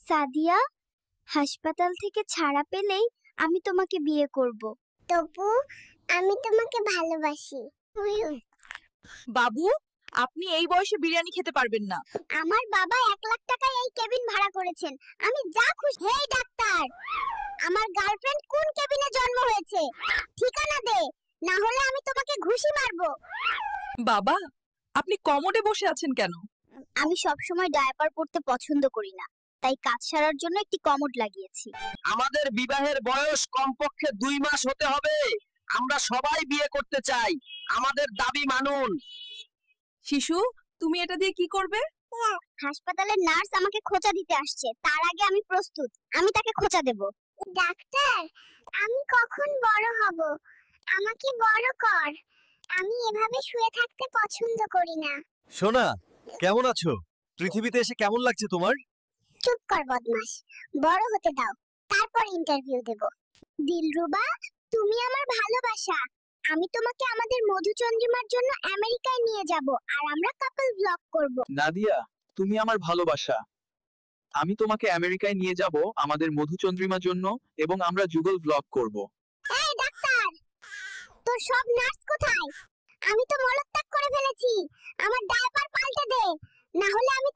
সাদিয়া, হাসপাতাল থেকে ছাড়া পেলেই আমি তোমাকে বিয়ে করব। তপু, আমি তোমাকে ভালোবাসি। বাবু, আপনি এই বয়সে বিরিয়ানি খেতে পারবেন না। আমার বাবা 1 লাখ টাকায় এই কেবিন ভাড়া করেছেন, আমি যা খুশি। হেই ডাক্তার, আমার গার্লফ্রেন্ড কোন কেবিনে জন্ম হয়েছে? ঠিকানা দে, না হলে আমি তোমাকে ঘুষি মারবো। বাবা, আপনি কমোডে বসে আছেন কেন? আমি সবসময় ডায়াপার পরতে পছন্দ করি না, তাই কাজ সারার জন্য একটি কমোড লাগিয়েছি। আমাদের বিবাহের বয়স কমপক্ষে 2 মাস হতে হবে। আমরা সবাই বিয়ে করতে চাই, আমাদের দাবি মানুন। শিশু, তুমি এটা দিয়ে কি করবে? হাসপাতালের নার্স আমাকে খোঁচা দিতে আসছে, তার আগে আমি প্রস্তুত। আমি তাকে খোঁচা দেব। ডাক্তার, আমি কখন বড় হব? আমাকে বড় কর। আমি এভাবে শুয়ে থাকতে পছন্দ করি না। সোনা, কেমন আছো? পৃথিবীতে এসে কেমন লাগছে তোমার? চুপ কর বদমাশ, বড় হতে দাও, তারপর ইন্টারভিউ দেব। দিলরুবা, তুমি আমার ভালোবাসা। আমি তোমাকে আমাদের মধুচন্দ্রিমার জন্য আমেরিকায় নিয়ে যাব, আর আমরা কাপল ব্লগ করব। নাদিয়া, তুমি আমার ভালোবাসা। আমি তোমাকে আমেরিকায় নিয়ে যাব আমাদের মধুচন্দ্রিমার জন্য, এবং আমরা যুগল ব্লগ করব। এই ডাক্তার, তোর সব নার্স কোথায়? আমি তো মলত্যাগ করে ফেলেছি। আমার ডায়াপার পাল্টে দে, না হলে আমি